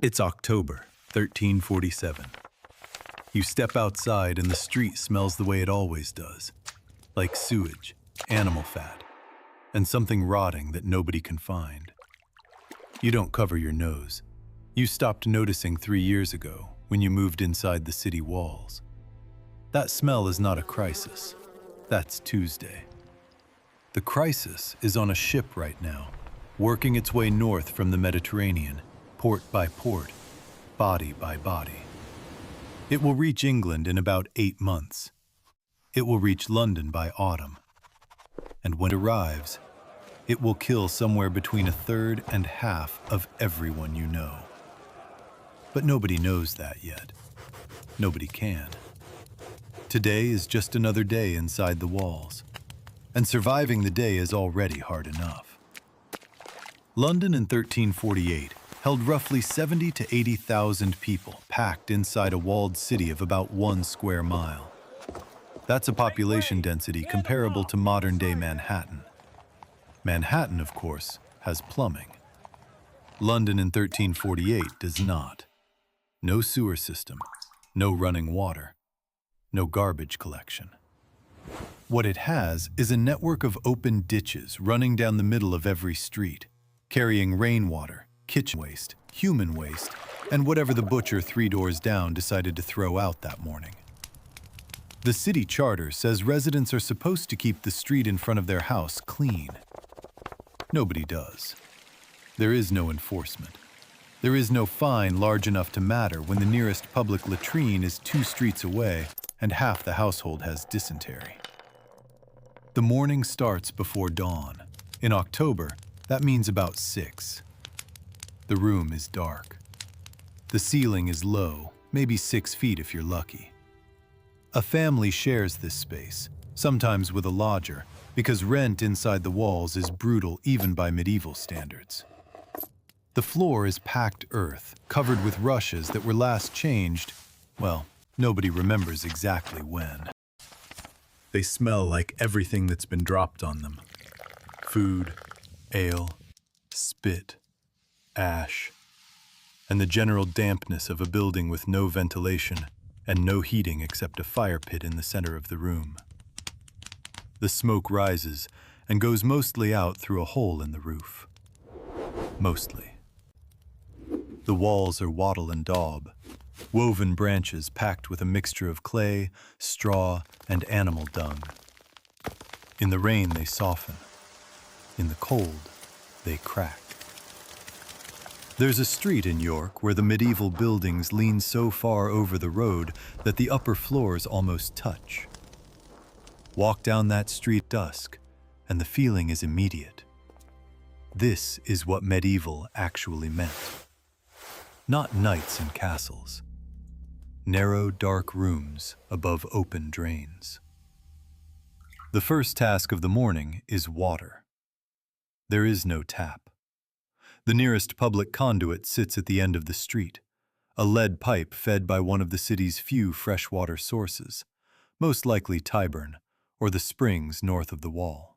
It's October, 1347. You step outside and the street smells the way it always does, like sewage, animal fat, and something rotting that nobody can find. You don't cover your nose. You stopped noticing 3 years ago when you moved inside the city walls. That smell is not a crisis. That's Tuesday. The crisis is on a ship right now, working its way north from the Mediterranean, port by port, body by body. It will reach England in about 8 months. It will reach London by autumn. And when it arrives, it will kill somewhere between a third and half of everyone you know. But nobody knows that yet. Nobody can. Today is just another day inside the walls, and surviving the day is already hard enough. London in 1348 held roughly 70 to 80,000 people packed inside a walled city of about 1 square mile. That's a population density comparable to modern-day Manhattan. Manhattan, of course, has plumbing. London in 1348 does not. No sewer system, no running water, no garbage collection. What it has is a network of open ditches running down the middle of every street, carrying rainwater, kitchen waste, human waste, and whatever the butcher 3 doors down decided to throw out that morning. The city charter says residents are supposed to keep the street in front of their house clean. Nobody does. There is no enforcement. There is no fine large enough to matter when the nearest public latrine is 2 streets away and half the household has dysentery. The morning starts before dawn. In October, that means about 6. The room is dark. The ceiling is low, maybe 6 feet if you're lucky. A family shares this space, sometimes with a lodger, because rent inside the walls is brutal even by medieval standards. The floor is packed earth, covered with rushes that were last changed, well, nobody remembers exactly when. They smell like everything that's been dropped on them. Food, ale, spit, ash, and the general dampness of a building with no ventilation and no heating except a fire pit in the center of the room. The smoke rises and goes mostly out through a hole in the roof. Mostly. The walls are wattle and daub, woven branches packed with a mixture of clay, straw, and animal dung. In the rain they soften. In the cold, they crack. There's a street in York where the medieval buildings lean so far over the road that the upper floors almost touch. Walk down that street at dusk, and the feeling is immediate. This is what medieval actually meant. Not knights and castles. Narrow, dark rooms above open drains. The first task of the morning is water. There is no tap. The nearest public conduit sits at the end of the street, a lead pipe fed by one of the city's few freshwater sources, most likely Tyburn, or the springs north of the wall.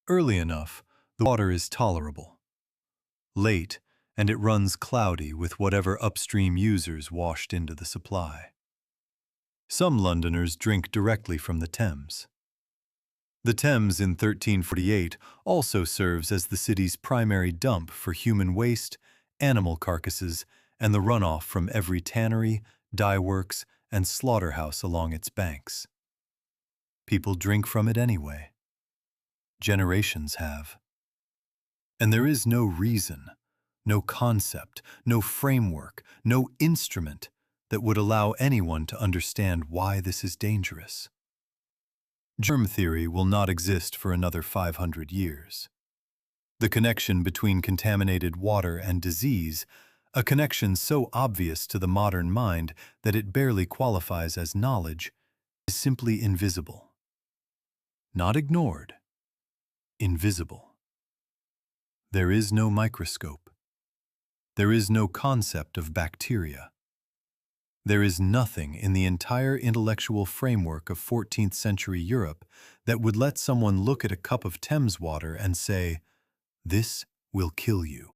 Early enough, the water is tolerable. Late, and it runs cloudy with whatever upstream users washed into the supply. Some Londoners drink directly from the Thames. The Thames in 1348 also serves as the city's primary dump for human waste, animal carcasses, and the runoff from every tannery, dye works, and slaughterhouse along its banks. People drink from it anyway. Generations have. And there is no reason, no concept, no framework, no instrument that would allow anyone to understand why this is dangerous. Germ theory will not exist for another 500 years. The connection between contaminated water and disease, a connection so obvious to the modern mind that it barely qualifies as knowledge, is simply invisible. Not ignored, invisible. There is no microscope. There is no concept of bacteria. There is nothing in the entire intellectual framework of 14th century Europe that would let someone look at a cup of Thames water and say, "This will kill you."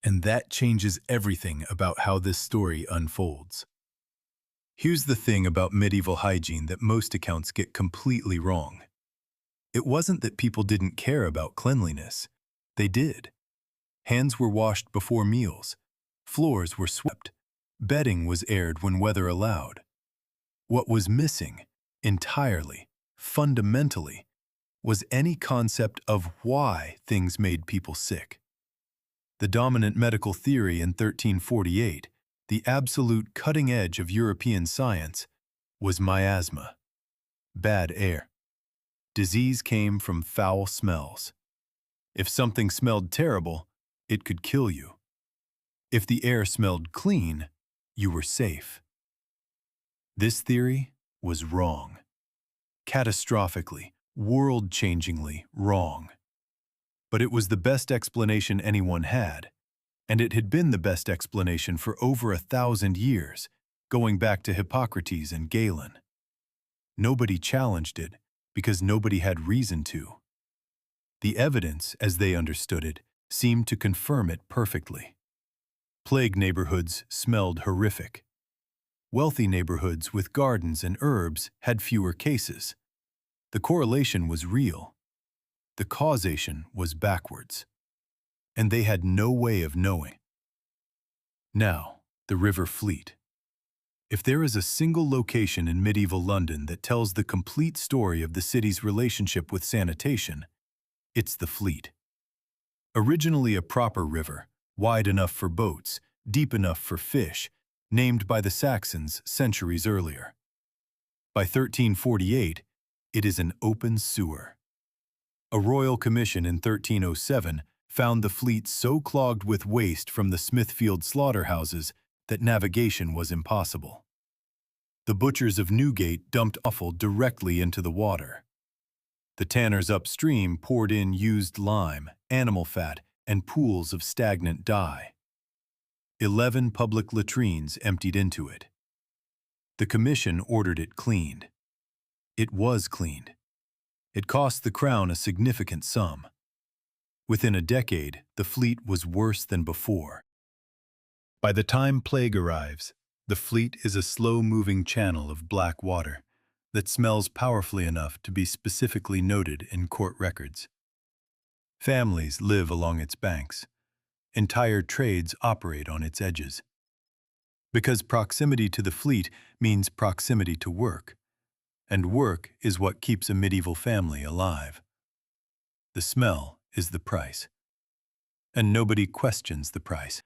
And that changes everything about how this story unfolds. Here's the thing about medieval hygiene that most accounts get completely wrong. It wasn't that people didn't care about cleanliness. They did. Hands were washed before meals. Floors were swept. Bedding was aired when weather allowed. What was missing, entirely, fundamentally, was any concept of why things made people sick. The dominant medical theory in 1348, the absolute cutting edge of European science, was miasma, bad air. Disease came from foul smells. If something smelled terrible, it could kill you. If the air smelled clean, you were safe. This theory was wrong. Catastrophically, world-changingly wrong. But it was the best explanation anyone had, and it had been the best explanation for over 1,000 years, going back to Hippocrates and Galen. Nobody challenged it because nobody had reason to. The evidence, as they understood it, seemed to confirm it perfectly. Plague neighborhoods smelled horrific. Wealthy neighborhoods with gardens and herbs had fewer cases. The correlation was real. The causation was backwards. And they had no way of knowing. Now, the River Fleet. If there is a single location in medieval London that tells the complete story of the city's relationship with sanitation, it's the Fleet. Originally a proper river, wide enough for boats, deep enough for fish, named by the Saxons centuries earlier. By 1348, it is an open sewer. A royal commission in 1307 found the Fleet so clogged with waste from the Smithfield slaughterhouses that navigation was impossible. The butchers of Newgate dumped offal directly into the water. The tanners upstream poured in used lime, animal fat, and pools of stagnant dye. 11 public latrines emptied into it. The commission ordered it cleaned. It was cleaned. It cost the crown a significant sum. Within a decade, the Fleet was worse than before. By the time plague arrives, the Fleet is a slow-moving channel of black water that smells powerfully enough to be specifically noted in court records. Families live along its banks. Entire trades operate on its edges. Because proximity to the Fleet means proximity to work, and work is what keeps a medieval family alive. The smell is the price. And nobody questions the price,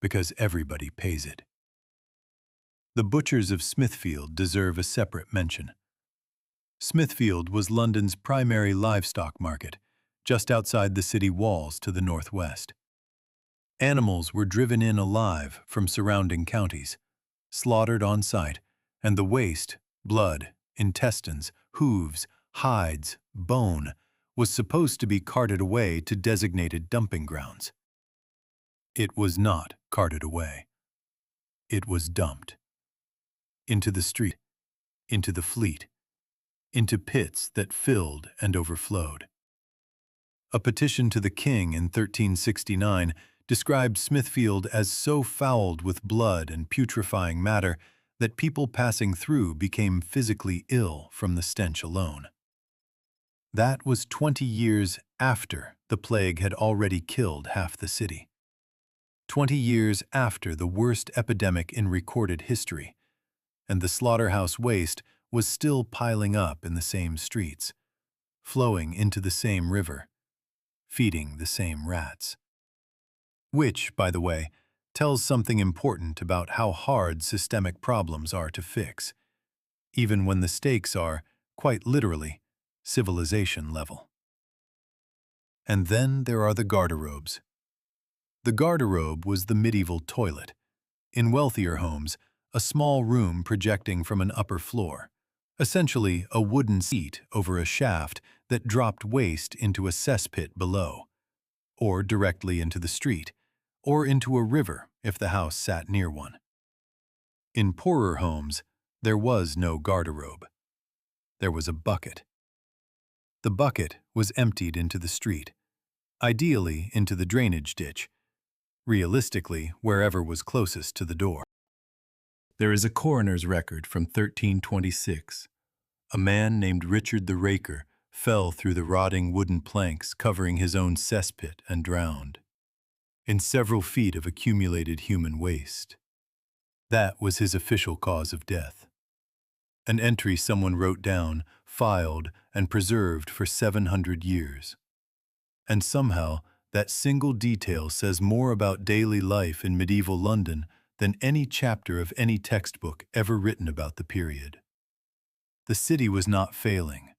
because everybody pays it. The butchers of Smithfield deserve a separate mention. Smithfield was London's primary livestock market, just outside the city walls to the northwest. Animals were driven in alive from surrounding counties, slaughtered on site, and the waste, blood, intestines, hooves, hides, bone, was supposed to be carted away to designated dumping grounds. It was not carted away. It was dumped. Into the street, into the Fleet, into pits that filled and overflowed. A petition to the king in 1369 described Smithfield as so fouled with blood and putrefying matter that people passing through became physically ill from the stench alone. That was 20 years after the plague had already killed half the city. 20 years after the worst epidemic in recorded history, and the slaughterhouse waste was still piling up in the same streets, flowing into the same river, feeding the same rats. Which, by the way, tells something important about how hard systemic problems are to fix, even when the stakes are, quite literally, civilization level. And then there are the garderobes. The garderobe was the medieval toilet. In wealthier homes, a small room projecting from an upper floor, essentially a wooden seat over a shaft that dropped waste into a cesspit below, or directly into the street, or into a river if the house sat near one. In poorer homes, there was no garderobe. There was a bucket. The bucket was emptied into the street, ideally into the drainage ditch, realistically, wherever was closest to the door. There is a coroner's record from 1326. A man named Richard the Raker fell through the rotting wooden planks covering his own cesspit and drowned, in several feet of accumulated human waste. That was his official cause of death. An entry someone wrote down, filed, and preserved for 700 years. And somehow, that single detail says more about daily life in medieval London than any chapter of any textbook ever written about the period. The city was not failing.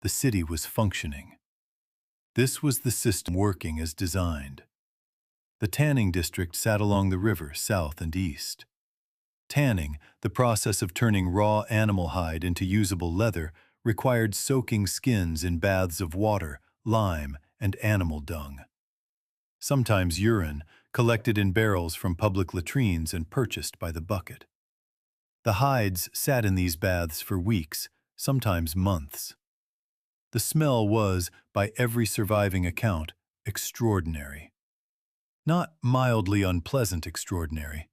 The city was functioning. This was the system working as designed. The tanning district sat along the river, south and east. Tanning, the process of turning raw animal hide into usable leather, required soaking skins in baths of water, lime, and animal dung. Sometimes urine, collected in barrels from public latrines and purchased by the bucket. The hides sat in these baths for weeks, sometimes months. The smell was, by every surviving account, extraordinary. Not mildly unpleasant extraordinary.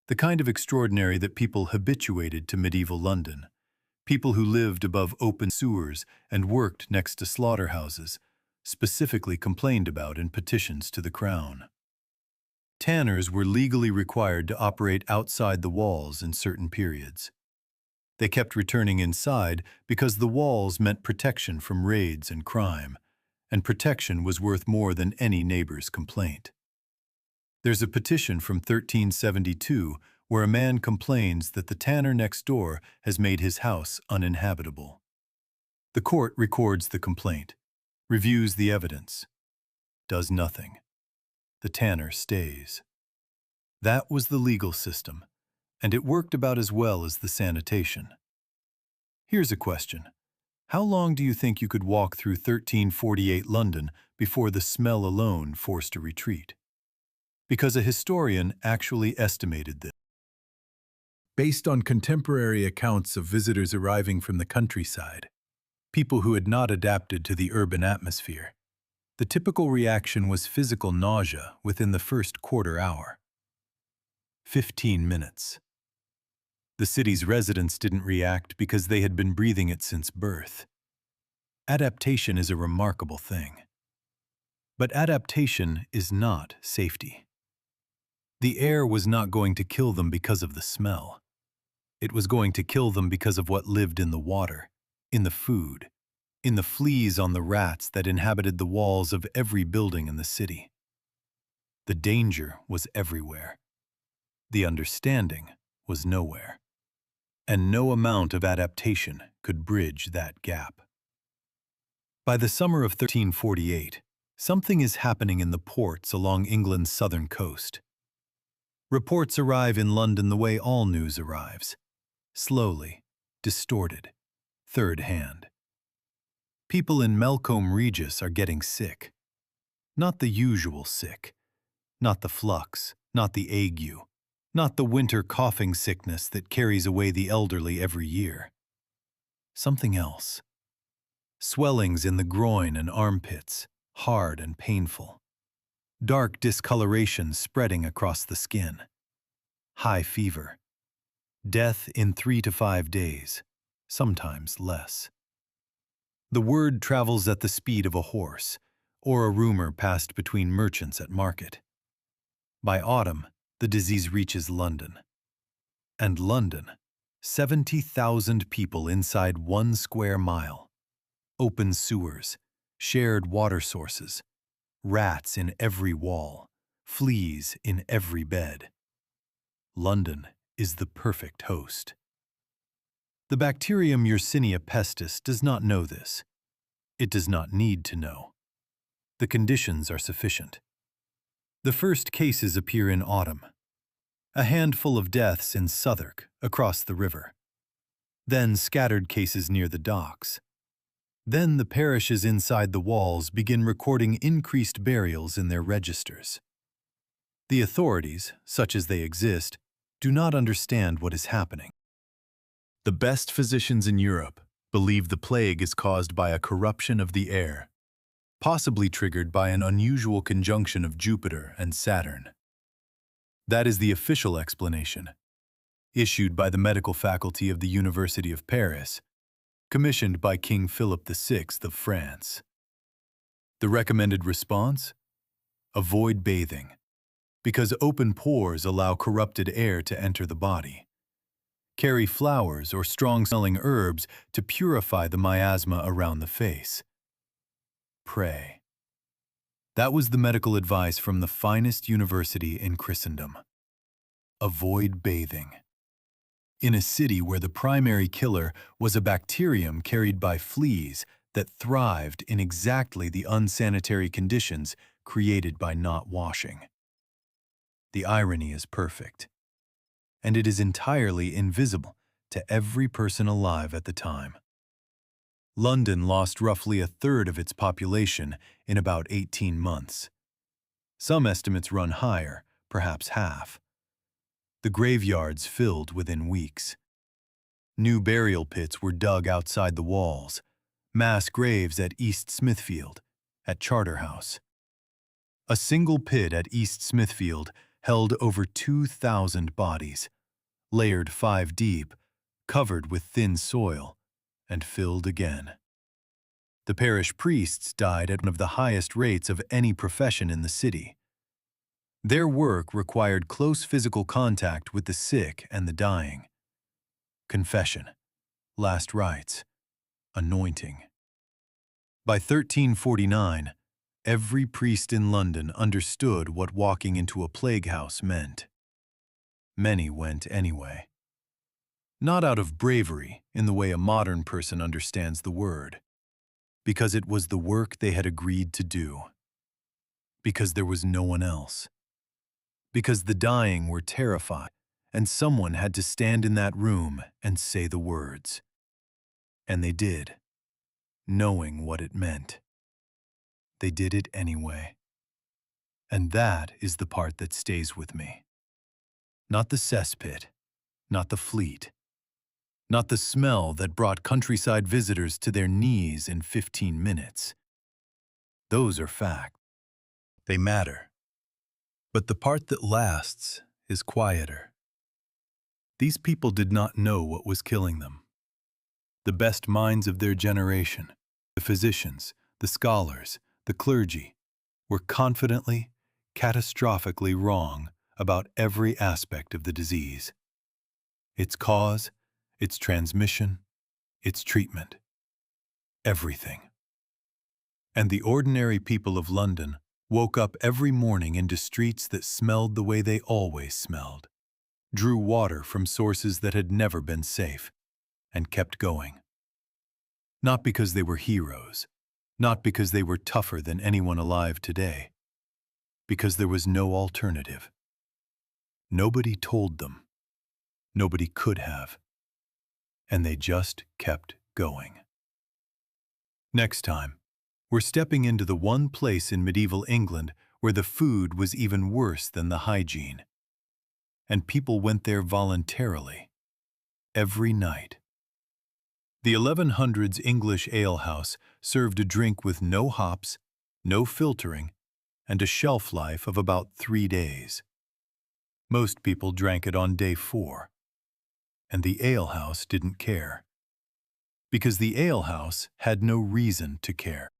The kind of extraordinary that people habituated to medieval London. People who lived above open sewers and worked next to slaughterhouses, specifically complained about in petitions to the Crown. Tanners were legally required to operate outside the walls in certain periods. They kept returning inside because the walls meant protection from raids and crime, and protection was worth more than any neighbor's complaint. There's a petition from 1372 where a man complains that the tanner next door has made his house uninhabitable. The court records the complaint, reviews the evidence, does nothing. The tanner stays. That was the legal system, and it worked about as well as the sanitation. Here's a question. How long do you think you could walk through 1348 London before the smell alone forced a retreat? Because a historian actually estimated this. Based on contemporary accounts of visitors arriving from the countryside, people who had not adapted to the urban atmosphere, the typical reaction was physical nausea within the first quarter hour. 15 minutes. The city's residents didn't react because they had been breathing it since birth. Adaptation is a remarkable thing. But adaptation is not safety. The air was not going to kill them because of the smell. It was going to kill them because of what lived in the water, in the food, in the fleas on the rats that inhabited the walls of every building in the city. The danger was everywhere. The understanding was nowhere. And no amount of adaptation could bridge that gap. By the summer of 1348, something is happening in the ports along England's southern coast. Reports arrive in London the way all news arrives. Slowly, distorted, third-hand. People in Melcombe Regis are getting sick. Not the usual sick. Not the flux, not the ague, not the winter coughing sickness that carries away the elderly every year. Something else. Swellings in the groin and armpits, hard and painful. Dark discoloration spreading across the skin. High fever. Death in 3 to 5 days, sometimes less. The word travels at the speed of a horse, or a rumor passed between merchants at market. By autumn, the disease reaches London. And London, 70,000 people inside 1 square mile. Open sewers, shared water sources, rats in every wall, fleas in every bed. London is the perfect host. The bacterium Yersinia pestis does not know this. It does not need to know. The conditions are sufficient. The first cases appear in autumn. A handful of deaths in Southwark, across the river. Then scattered cases near the docks. Then the parishes inside the walls begin recording increased burials in their registers. The authorities, such as they exist, do not understand what is happening. The best physicians in Europe believe the plague is caused by a corruption of the air, possibly triggered by an unusual conjunction of Jupiter and Saturn. That is the official explanation, issued by the medical faculty of the University of Paris, commissioned by King Philip VI of France. The recommended response? Avoid bathing, because open pores allow corrupted air to enter the body. Carry flowers or strong-smelling herbs to purify the miasma around the face. Pray. That was the medical advice from the finest university in Christendom. Avoid bathing. In a city where the primary killer was a bacterium carried by fleas that thrived in exactly the unsanitary conditions created by not washing. The irony is perfect, and it is entirely invisible to every person alive at the time. London lost roughly a third of its population in about 18 months. Some estimates run higher, perhaps half. The graveyards filled within weeks. New burial pits were dug outside the walls, mass graves at East Smithfield, at Charterhouse. A single pit at East Smithfield held over 2,000 bodies, layered 5 deep, covered with thin soil, and filled again. The parish priests died at one of the highest rates of any profession in the city. Their work required close physical contact with the sick and the dying. Confession, last rites, anointing. By 1349, every priest in London understood what walking into a plague house meant. Many went anyway. Not out of bravery in the way a modern person understands the word, because it was the work they had agreed to do. Because there was no one else. Because the dying were terrified, and someone had to stand in that room and say the words. And they did, knowing what it meant. They did it anyway. And that is the part that stays with me. Not the cesspit, not the fleet, not the smell that brought countryside visitors to their knees in 15 minutes. Those are facts. They matter. But the part that lasts is quieter. These people did not know what was killing them. The best minds of their generation, the physicians, the scholars, the clergy, were confidently, catastrophically wrong about every aspect of the disease. Its cause, its transmission, its treatment. Everything. And the ordinary people of London woke up every morning into streets that smelled the way they always smelled, drew water from sources that had never been safe, and kept going. Not because they were heroes, not because they were tougher than anyone alive today, because there was no alternative. Nobody told them. Nobody could have. And they just kept going. Next time, we're stepping into the one place in medieval England where the food was even worse than the hygiene. And people went there voluntarily, every night. The 1100s English alehouse served a drink with no hops, no filtering, and a shelf life of about 3 days. Most people drank it on day 4. And the alehouse didn't care. Because the alehouse had no reason to care.